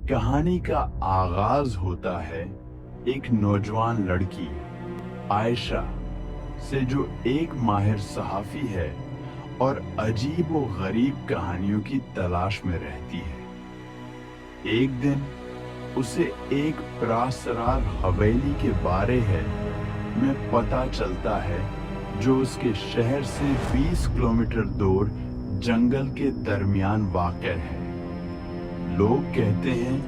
कहानी का आगाज होता है एक नौजवान लड़की आयशा से, जो एक माहिर सहाफी है और अजीब व गरीब कहानियों की तलाश में रहती है। एक दिन उसे एक प्रासरार हवेली के बारे में पता चलता है, जो उसके शहर से 20 किलोमीटर दूर जंगल के दरमियान वाक़ है। लोग कहते हैं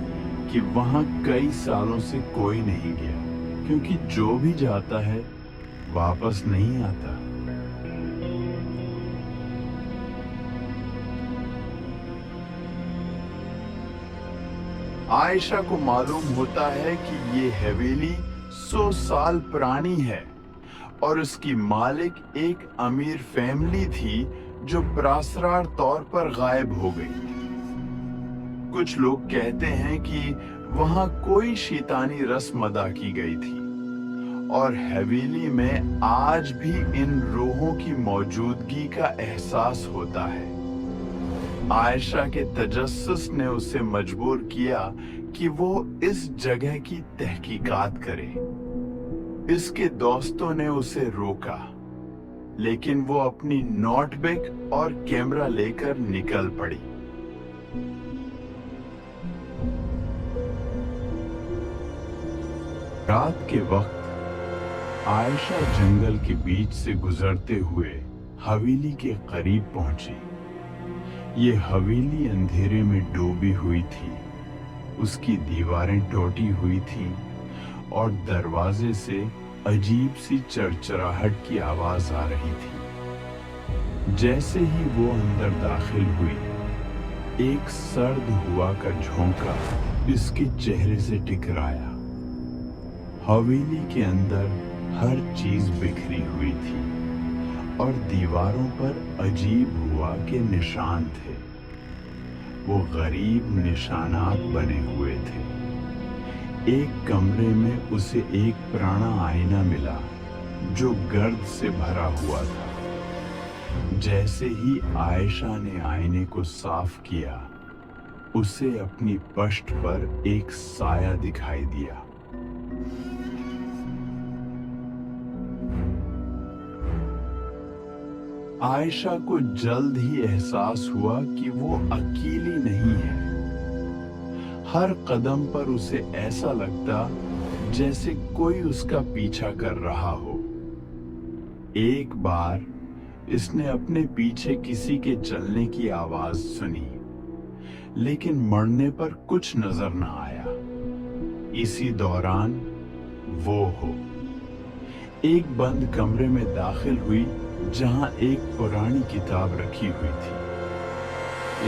कि वहां कई सालों से कोई नहीं गया, क्योंकि जो भी जाता है वापस नहीं आता। आयशा को मालूम होता है कि ये हवेली 100 साल पुरानी है और उसकी मालिक एक अमीर फैमिली थी, जो प्रासरार तौर पर गायब हो गई। कुछ लोग कहते हैं कि वहां कोई शैतानी रस्म अदा की गई थी और हवेली में आज भी इन रूहों की मौजूदगी का एहसास होता है। आयशा के तजस्सुस ने उसे मजबूर किया कि वो इस जगह की तहकीकात करे। इसके दोस्तों ने उसे रोका, लेकिन वो अपनी नोटबुक और कैमरा लेकर निकल पड़ी। रात के वक्त आयशा जंगल के बीच से गुजरते हुए हवेली के करीब पहुंची। ये हवेली अंधेरे में डूबी हुई थी, उसकी दीवारें टूटी हुई थी और दरवाजे से अजीब सी चरचराहट की आवाज आ रही थी। जैसे ही वो अंदर दाखिल हुई, एक सर्द हवा का झोंका इसके चेहरे से टकराया। हवेली के अंदर हर चीज बिखरी हुई थी और दीवारों पर अजीब हवा के निशान थे। वो गरीब निशानात बने हुए थे। एक कमरे में उसे एक पुराना आईना मिला, जो गर्द से भरा हुआ था। जैसे ही आयशा ने आईने को साफ किया, उसे अपनी पष्ट पर एक साया दिखाई दिया। आयशा को जल्द ही एहसास हुआ कि वो अकेली नहीं है। हर कदम पर उसे ऐसा लगता जैसे कोई उसका पीछा कर रहा हो। एक बार इसने अपने पीछे किसी के चलने की आवाज सुनी, लेकिन मुड़ने पर कुछ नजर न आया। इसी दौरान वो एक बंद कमरे में दाखिल हुई, जहां एक पुरानी किताब रखी हुई थी।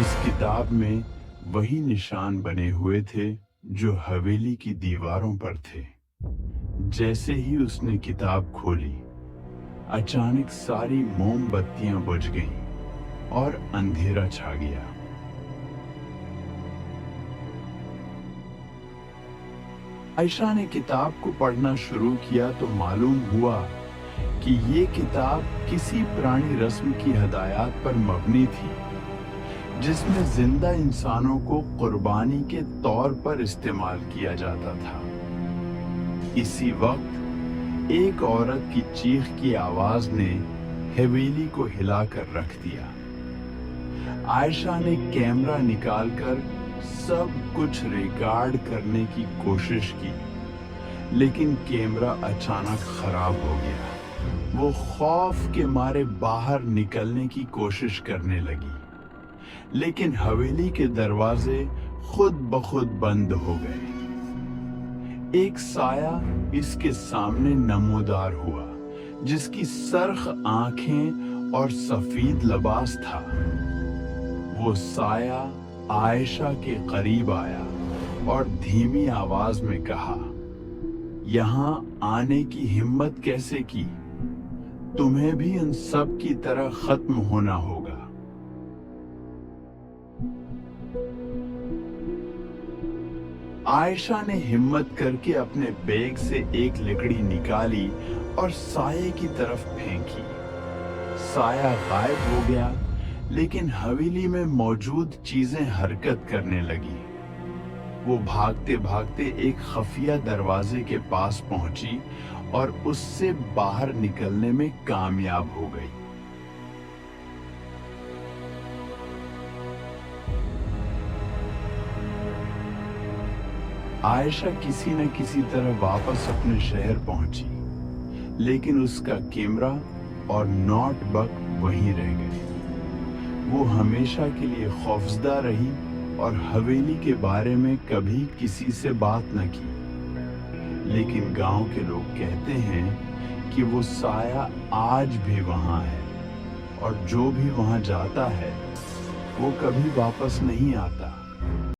इस किताब में वही निशान बने हुए थे जो हवेली की दीवारों पर थे। जैसे ही उसने किताब खोली, अचानक सारी मोमबत्तियां बुझ गईं और अंधेरा छा गया। आयशा ने किताब को पढ़ना शुरू किया तो मालूम हुआ कि ये किताब किसी पुरानी रस्म की हदायत पर मबनी थी, जिसमें जिंदा इंसानों को कुर्बानी के तौर पर इस्तेमाल किया जाता था। इसी वक्त एक औरत की चीख की आवाज ने हवेली को हिलाकर रख दिया। आयशा ने कैमरा निकालकर सब कुछ रिकॉर्ड करने की कोशिश की, लेकिन कैमरा अचानक खराब हो गया। वो खौफ के मारे बाहर निकलने की कोशिश करने लगी, लेकिन हवेली के दरवाजे खुद ब खुद बंद हो गए। एक साया इसके सामने नमूदार हुआ, जिसकी सरख आंखें और सफेद लिबास था। वो साया आयशा के करीब आया और धीमी आवाज में कहा, "यहां आने की हिम्मत कैसे की? तुम्हें भी इन सब की तरह खत्म होना होगा।" आयशा ने हिम्मत करके अपने बैग से एक लकड़ी निकाली और साये की तरफ फेंकी। साया गायब हो गया, लेकिन हवेली में मौजूद चीजें हरकत करने लगी। वो भागते भागते एक खफिया दरवाजे के पास पहुंची और उससे बाहर निकलने में कामयाब हो गई। आयशा किसी न किसी तरह वापस अपने शहर पहुंची, लेकिन उसका कैमरा और नोटबुक वहीं रह गए। वो हमेशा के लिए खौफजदा रही और हवेली के बारे में कभी किसी से बात न की। लेकिन गांव के लोग कहते हैं कि वो साया आज भी वहां है और जो भी वहां जाता है वो कभी वापस नहीं आता।